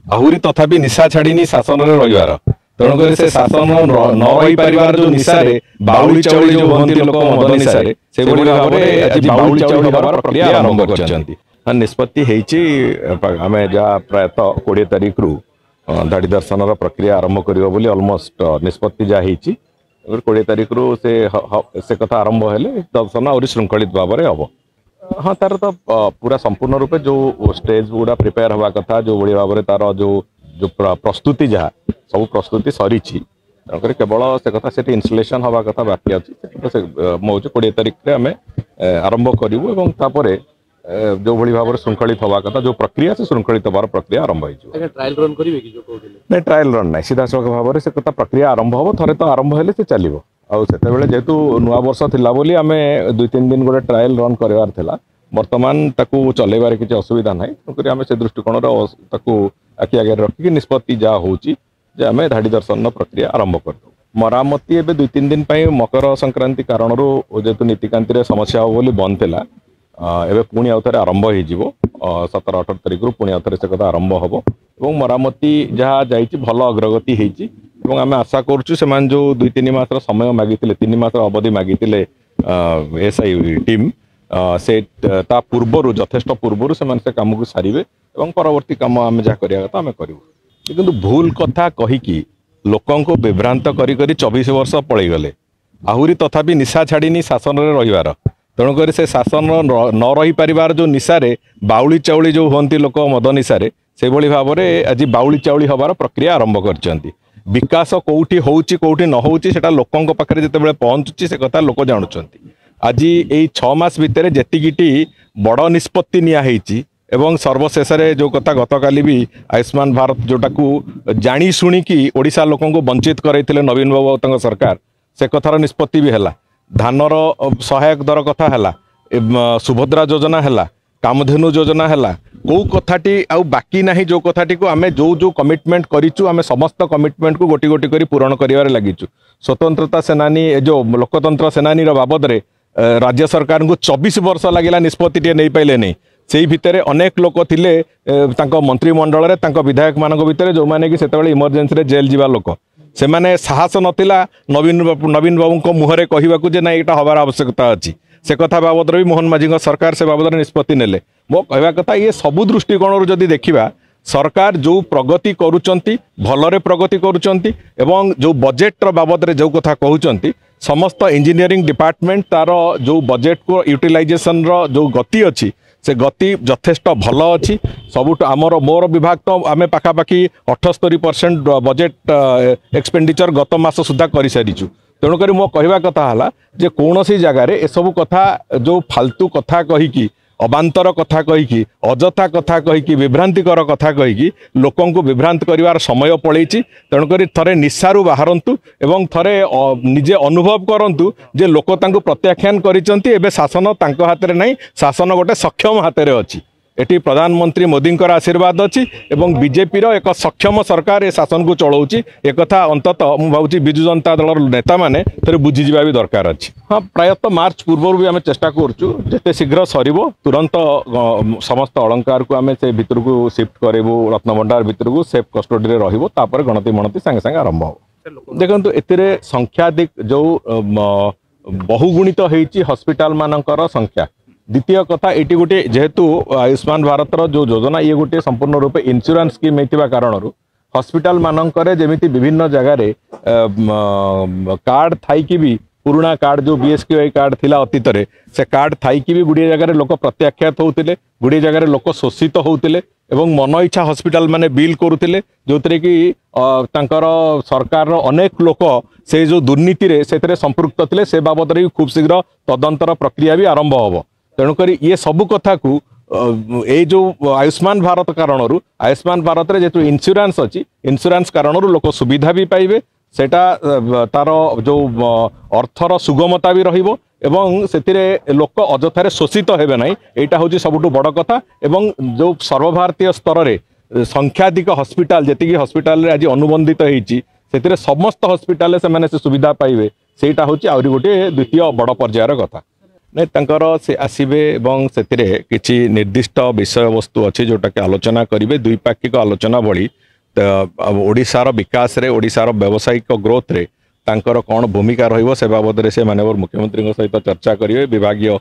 आहुरी तथापि निशा छाड़ीनी शासन रे रहिवार तेणुकर से शासन न रही पारिबार जो निशारे बाउली चाउली जो हंती लोक मद निशारे से भली भाव में आज बाउली चाउली हबार प्रक्रिया आरंभ करछंती निष्पत्ति हेछि आमे जा प्रायतः 20 तारिख रु धाड़ी दर्शन प्रक्रिया आरंभ करियो बोली ऑलमोस्ट निष्पत्ति जा हेछि 20 तारिख रु से कथा आरंभ हेले दर्शन और श्रृंखलित भाव में हम हाँ तार तो पूरा संपूर्ण रूपे जो स्टेज गुड़ा प्रिपेयर हवा कथा जो भाई भाव में तार जो जो प्रस्तुति जहाँ सब प्रस्तुति सरी केवल से कथा से इनस्टलेशन हवा कथा बाकी अच्छी मौज 20 तारिख में आम आरंभ करूँ जो भाई भाव में श्रृंखलित हवा कथा जो प्रक्रिया से श्रृंखलित हबार प्रक्रिया आरंभ हो ट्रायल रन करेंगे कि जो नहीं ट्रायल रन ना सीधा सड़क भाव में से कथा प्रक्रिया आरंभ हम थे तो आरंभ हेले से चलो आते जेहेतु नुआ वर्ष थिला बोली आम 2-3 दिन गोटे ट्रायल रन करार था बर्तमान ताकू चलेबार किसी असुविधा ना तेणुक आम से दृष्टिकोण आखि आगे रखिकी निष्पत्ति जहाँ होची आम धाड़ी दर्शन प्रक्रिया आरंभ कर मरामती एवं 2-3 दिन मकर संक्रांति कारण जेहेतु नीतिकांति समस्या हो बोली बंद थिला एवं पुणी आउ थे आरंभ हो 17-18 तारिख रु पुणी आउ थे से कथा आरंभ हम और मरामती जहाँ जाइए भल अग्रगति होती आम आशा करुँ से जो 2-3 मास समय मागी 3 मास अवधि मागी एसआई टीम से ता पूर्वर यथेष्ट पूर्वर से कम को सारे और परवर्ती कम आम जहाँ करा कथा आम करूँ किंतु भूल कथा कहीकि लोकों को विभ्रांत करी 24 वर्ष पलैगले आहुरी तथापि निशा छाड़ीनी शासन रे रहिवार तेणुकर से शासन न रही पारिबार जो निशारे बाउली चाउली जो हंती लोक मद निशारे से भली भाव में आज बाउली चाउली हबार प्रक्रिया आरंभ करछंती विकास कौटी होउची कौटी न होउची सेटा लोकंक पाखरे जेतेबेले पहुंचुची से कथा लोक जानुचंती आज यही 6 मास भितर जेतिकिटी बड़ निष्पत्ति निया हेची एवं सर्वशेष जो कथा गतकाली भी आयुष्मान भारत जोटा को जानी शुणी कि ओडिशा लोकों को वंचित करते नवीन बाबू सरकार से कथार निष्पत्ति भी है धानर सहायक दर कथा है सुभद्रा योजना है कामधेनु योजना है कौ कथाटी आउ बाकी ना जो कथाटी को आम जो कमिटमेंट करूँ आम समस्त कमिटमेंट को गोटी गोटी कर पूरण कर लगिचु स्वतंत्रता सेनानी जो लोकतंत्र सेनानी बाबद रे राज्य सरकार को 24 वर्ष लगिला निष्पत्ति नहीं पाइले नहीं से भितर अनेक लोक थिले मंत्रिमंडल रे विधायक मान भितर जो मैंने कि सेतबेले इमरजेंसी रे जेल जीवा लोक से माने साहस नथिला नवीन बाबू को मुहरे कहवाकू जे ना यहाँ हबार आवश्यकता अच्छी से कथा बाबद भी मोहन माझी सरकार से बाबद निष्पत्ति नेले मो कहवा कथा ये सबु दृष्टिकोण जदि देखिबा सरकार जो प्रगति करुचंती भलरे प्रगति करुचंती एवं जो बजेट बाबद रे जो कथा कहउचंती समस्त इंजीनियरिंग डिपार्टमेंट तार जो बजेट को यूटिलाइजेशन रो जो गति अच्छी से गति यथेष्ट भल अच्छी सबुठ आमर मोर विभाग तो आम पाखापाखि 78% बजेट एक्सपेंडिचर गत मास सुधा कर सारीचु तेणुक मो कहवा कथा है जे कौन सी जगार एसबू कथा जो फालतू कथा कहीकि अबांतर कथा कहीकि अजथा कथा कहीकि विभ्रांतिकर कथा कहीकि लोकों को विभ्रांत करिवार समय पड़ेछि तेणुक थरे निशारू बाहरंतु एवं थरे निजे अनुभव करंतु जे लोक तांको प्रत्याख्यान करिसंती एबे शासन तांको हाथ रे नहीं शासन गोटे सक्षम हाथ रे अछि एटी प्रधानमंत्री मोदी आशीर्वाद अच्छी एवं बीजेपी एक सक्षम सरकार ए शासन को चलाऊँच एक अंतत मुझे भावी विजु जनता दल नेता मैंने थे बुझीजा भी दरकार अच्छी हाँ प्रायतः मार्च पूर्व भी आम चेष्टा करते शीघ्र सर तुरंत समस्त अलंकार को आम से भितर को शिफ्ट करूँ रत्नभंडार भितर को सेफ कस्टडी रोपर गणति मणति सांगे सांगे आरंभ हो देखो ए संख्याधिक जो बहुगुणित होती हस्पिटाल मानकर संख्या द्वितीय कथा ये गोटे जेहेतु आयुष्मान भारत जो योजना ये गोटे संपूर्ण रूपे इंश्योरेंस स्कीम होता कारण हस्पिटाल मानकर जमीती विभिन्न जगार कार्ड थी भी पुराना कार्ड जो बीएसकेवाई कार्ड थिला अतीत से कार्ड थी भी गुड़िया जगार लोक प्रत्याख्यात होते गुड़िया जगार लोक शोषित होते एवं मन इच्छा हस्पिटाल माने बिल करुले जो थे कि सरकार अनेक लोक से जो दुर्नीति से संपृक्त थे से बाबद खूब शीघ्र तदंतर प्रक्रिया भी आरंभ हम तेणुक ये सबू कथा को ये जो आयुष्मान भारत कारण आयुष्मान भारत रे जेतु इंश्योरेंस अच्छी इंश्योरेंस कारण लोक सुविधा भी पाइबे सेटा तार जो अर्थर सुगमता भी रहिबो एवं से लोक अजथारे शोषित हेबे नहीं यहाँ हूँ सबुठु बड़ कथा एवं जो सर्वभारतीय स्तर में संख्याधिक हस्पिटाल जी हस्पिटाल आज अनुबंधित होती से समस्त हस्पिटाल से सुविधा पाइबे सेटा हूँ आहरी गोटे द्वितीय बड़ पर्यायर कथा नहीं तांकर से आसबे एवं से किसी निर्दिष्ट विषय वस्तु अच्छी जोटा कि आलोचना करेंगे द्विपाक्षिक आलोचना भली ओडिशार विकास रे ओडिशार व्यावसायिक ग्रोथ रे तांकर कौन भूमिका रहिबो से बाबद से माननीय मुख्यमंत्री सहित चर्चा करेंगे विभागीय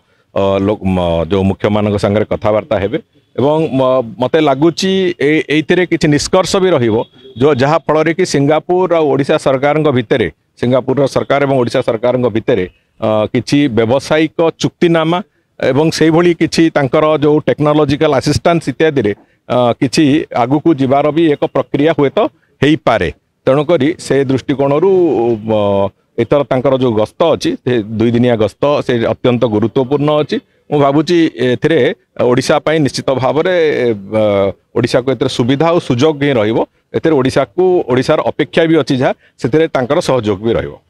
लोक जो मुख्य मान संगे कथबार्ता हेबे एवं मते लागुची एइथिरे किछि निष्कर्ष भी रहिबो जो जहाँ फल कि सिंगापुर और ओडिशा सरकार भितर सिंगापुर सरकार और ओडिशा सरकार भितर किछि व्यावसायिक चुक्तिनामा एवं से भली किछि तांकर जो टेक्नोलॉजिकल असिस्टेंस इत्यादि रे किछि आगु को जिबार भी एक प्रक्रिया हुए तो हेई पारे तेणुक से दृष्टिकोण एथर तांकर जो गस्त अच्छी से 2 दिनिया गस्त से अत्यंत गुरुत्वपूर्ण अच्छी मु भावुची एथिरे ओडिशा पई निश्चित भाव में ओडिशा को एथिरे सुविधा और सुजोग ही रहिबो एथिरे ओडिशा को ओडिशार अपेक्षा भी अच्छी जहाँ से तांकर सहयोग भी रहिबो।